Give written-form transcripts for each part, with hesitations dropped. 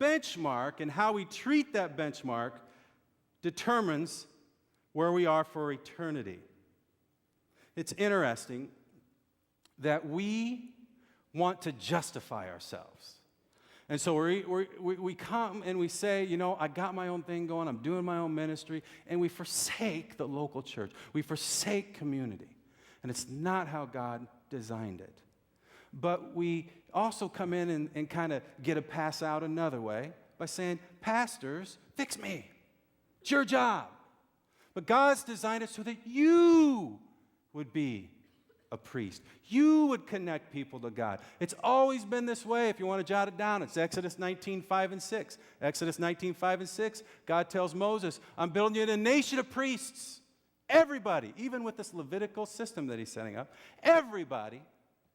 benchmark and how we treat that benchmark determines where we are for eternity. It's interesting that we want to justify ourselves. And so we come and we say, you know, I got my own thing going, I'm doing my own ministry, and we forsake the local church. We forsake community. And it's not how God designed it. But we also come in and kind of get a pass out another way by saying, pastors, fix me. It's your job. But God's designed it so that you would be a priest. You would connect people to God. It's always been this way. If you want to jot it down, it's Exodus 19:5 and 6. Exodus 19:5 and 6, God tells Moses, I'm building you a nation of priests. Everybody, even with this Levitical system that he's setting up, everybody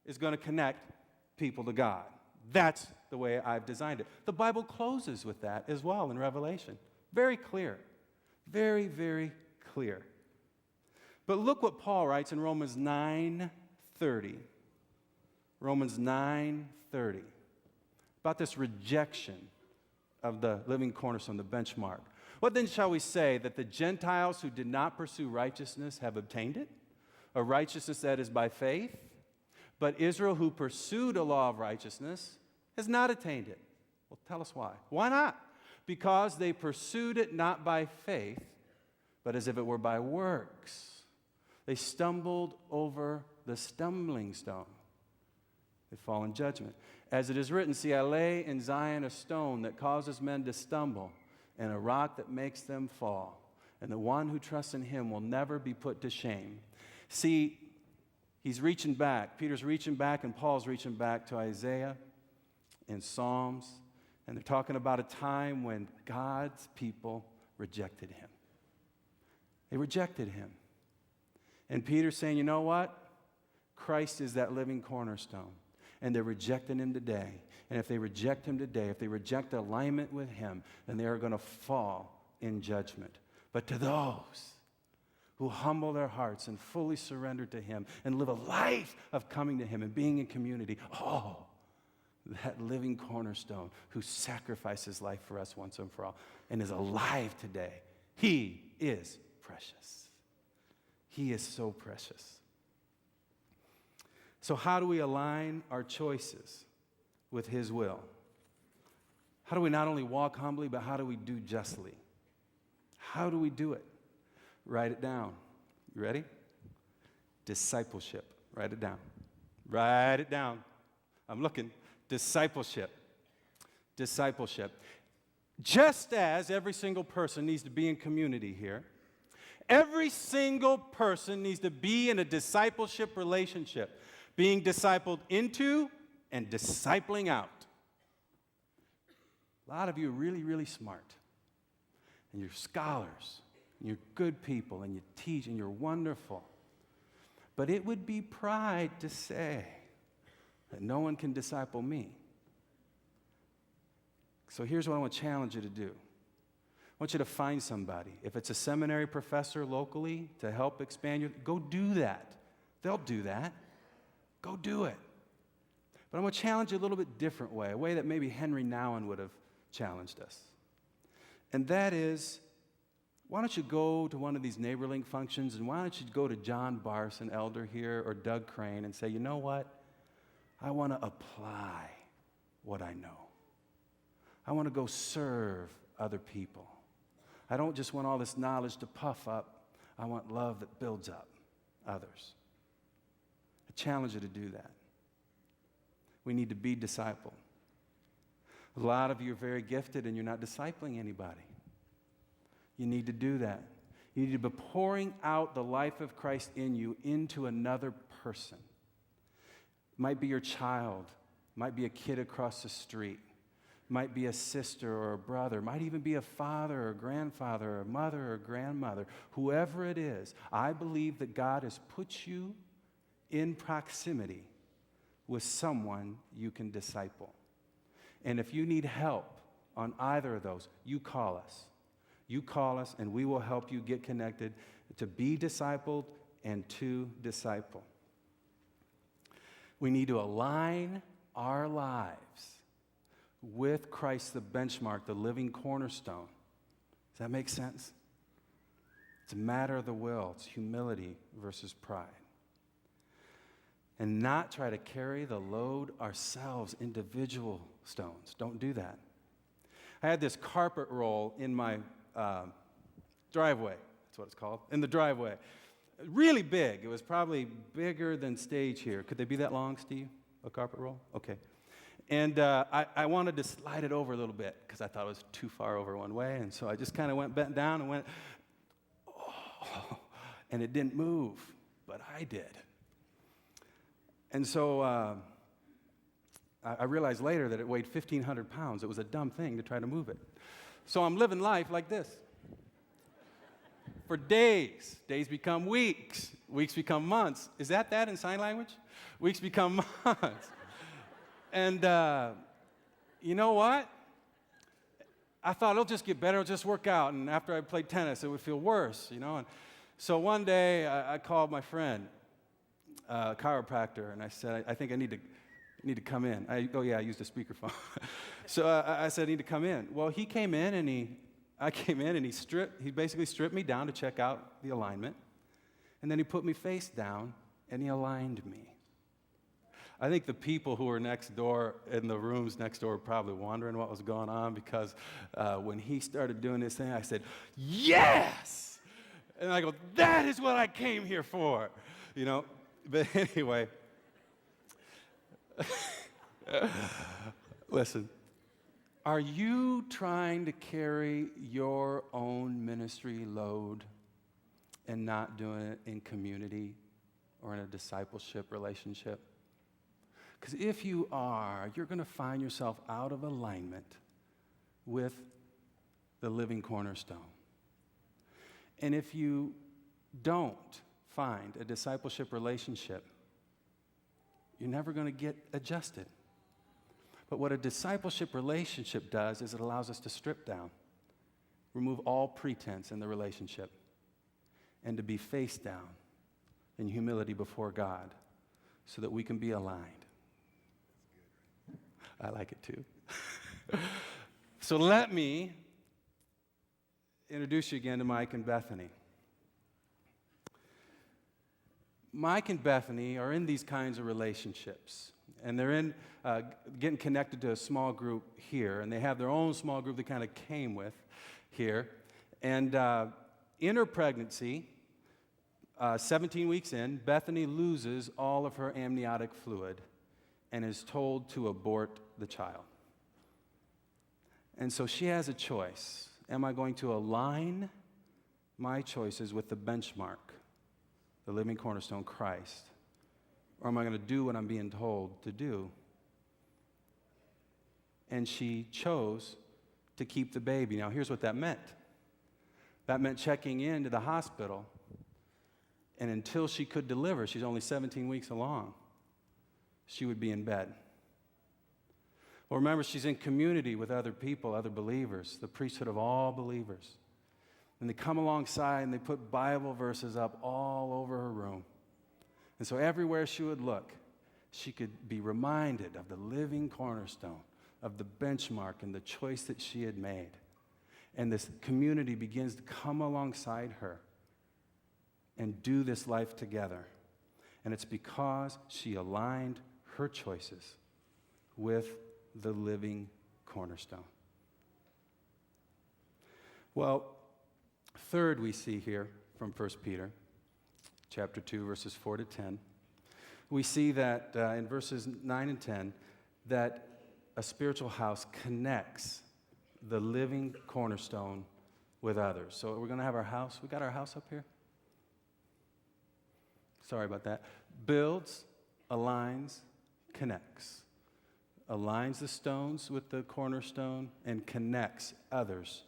is going to connect people to God. That's the way I've designed it. The Bible closes with that as well in Revelation. Very clear. Very, very clear. But look what Paul writes in Romans 9:30. Romans 9:30. About this rejection of the living cornerstone, the benchmark. What then shall we say? That the Gentiles who did not pursue righteousness have obtained it? A righteousness that is by faith? But Israel who pursued a law of righteousness has not attained it. Well, tell us why. Why not? Because they pursued it not by faith, but as if it were by works. They stumbled over the stumbling stone. They fall in judgment. As it is written, see, I lay in Zion a stone that causes men to stumble, and a rock that makes them fall. And the one who trusts in him will never be put to shame. See, he's reaching back. Peter's reaching back, and Paul's reaching back to Isaiah and Psalms. And they're talking about a time when God's people rejected him. They rejected him. And Peter's saying, you know what? Christ is that living cornerstone. And they're rejecting him today. And if they reject him today, if they reject alignment with him, then they are going to fall in judgment. But to those who humble their hearts and fully surrender to him and live a life of coming to him and being in community, oh, that living cornerstone who sacrificed his life for us once and for all and is alive today, he is precious. He is so precious. So how do we align our choices with his will? How do we not only walk humbly, but how do we do justly? How do we do it? Write it down. You ready? Discipleship. Write it down. Write it down. I'm looking. Discipleship. Discipleship. Just as every single person needs to be in community here, every single person needs to be in a discipleship relationship, being discipled into and discipling out. A lot of you are really, really smart, and you're scholars, and you're good people, and you teach, and you're wonderful. But it would be pride to say that no one can disciple me. So here's what I want to challenge you to do. I want you to find somebody. If it's a seminary professor locally to help expand you, go do that. They'll do that. Go do it. But I'm going to challenge you a little bit different way, a way that maybe Henry Nouwen would have challenged us. And that is, why don't you go to one of these NeighborLink functions, and why don't you go to John Bars, an elder here, or Doug Crane, and say, you know what? I want to apply what I know. I want to go serve other people. I don't just want all this knowledge to puff up. I want love that builds up others. I challenge you to do that. We need to be discipled. A lot of you are very gifted and you're not discipling anybody. You need to do that. You need to be pouring out the life of Christ in you into another person. It might be your child. It might be a kid across the street. Might be a sister or a brother, might even be a father or grandfather or a mother or grandmother. Whoever it is, I believe that God has put you in proximity with someone you can disciple. And if you need help on either of those, you call us. You call us and we will help you get connected to be discipled and to disciple. We need to align our lives with Christ the benchmark, the living cornerstone. Does that make sense? It's a matter of the will. It's humility versus pride. And not try to carry the load ourselves, individual stones. Don't do that. I had this carpet roll in my driveway. That's what it's called, in the driveway. Really big. It was probably bigger than stage here. Could they be that long, Steve? A carpet roll? Okay. And I wanted to slide it over a little bit because I thought it was too bent over one way. And so I just kind of went bent down and went, oh, and it didn't move, but I did. And so I realized later that it weighed 1,500 pounds. It was a dumb thing to try to move it. So I'm living life like this. For days. Days become weeks. Weeks become months. Is that in sign language? Weeks become months. And you know what? I thought it'll just get better, it'll just work out. And after I played tennis, it would feel worse, you know. And so one day I called my friend, a chiropractor, and I said, I think I need to come in. I used a speakerphone. So I said, I need to come in. Well, he came in, and he basically stripped me down to check out the alignment. And then he put me face down, and he aligned me. I think the people who were next door, in the rooms next door, were probably wondering what was going on, because when he started doing this thing, I said, yes! And I go, that is what I came here for, you know? But anyway, listen, are you trying to carry your own ministry load and not doing it in community or in a discipleship relationship? Because if you are, you're going to find yourself out of alignment with the living cornerstone. And if you don't find a discipleship relationship, you're never going to get adjusted. But what a discipleship relationship does is it allows us to strip down, remove all pretense in the relationship, and to be face down in humility before God so that we can be aligned. I like it too. So let me introduce you again to Mike and Bethany. Mike and Bethany are in these kinds of relationships, and they're in getting connected to a small group here, and they have their own small group they kind of came with here. And in her pregnancy, 17 weeks in, Bethany loses all of her amniotic fluid and is told to abort the child. And so she has a choice. Am I going to align my choices with the benchmark, the living cornerstone, Christ? Or am I going to do what I'm being told to do? And she chose to keep the baby. Now, here's what that meant. That meant checking into the hospital, and until she could deliver, she's only 17 weeks along, she would be in bed. Well, remember, she's in community with other people, other believers, the priesthood of all believers. And they come alongside and they put Bible verses up all over her room. And so everywhere she would look, she could be reminded of the living cornerstone, of the benchmark and the choice that she had made. And this community begins to come alongside her and do this life together. And it's because she aligned her choices with the living cornerstone. Well, third, we see here from 1 Peter chapter 2, verses 4 to 10, we see that in verses 9 and 10, that a spiritual house connects the living cornerstone with others. So we're going to have our house. We got our house up here? Sorry about that. Builds, aligns, connects. Aligns the stones with the cornerstone and connects others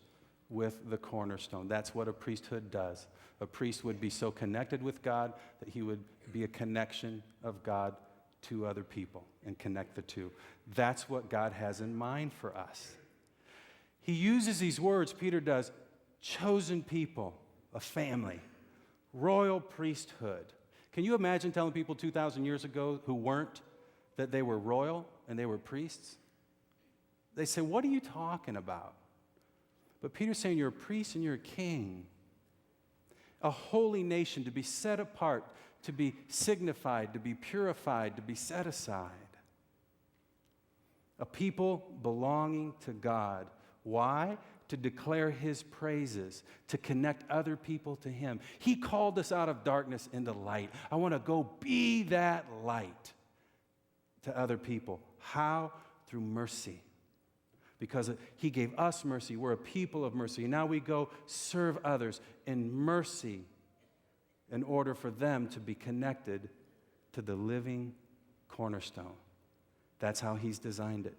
with the cornerstone. That's what a priesthood does. A priest would be so connected with God that he would be a connection of God to other people and connect the two. That's what God has in mind for us. He uses these words, Peter does, chosen people, a family, royal priesthood. Can you imagine telling people 2,000 years ago who weren't that they were royal and they were priests? They say, what are you talking about? But Peter's saying you're a priest and you're a king, a holy nation, to be set apart, to be signified, to be purified, to be set aside. A people belonging to God. Why? To declare his praises, to connect other people to him. He called us out of darkness into light. I want to go be that light to other people. How? Through mercy. Because he gave us mercy. We're a people of mercy. And now we go serve others in mercy in order for them to be connected to the living cornerstone. That's how he's designed it.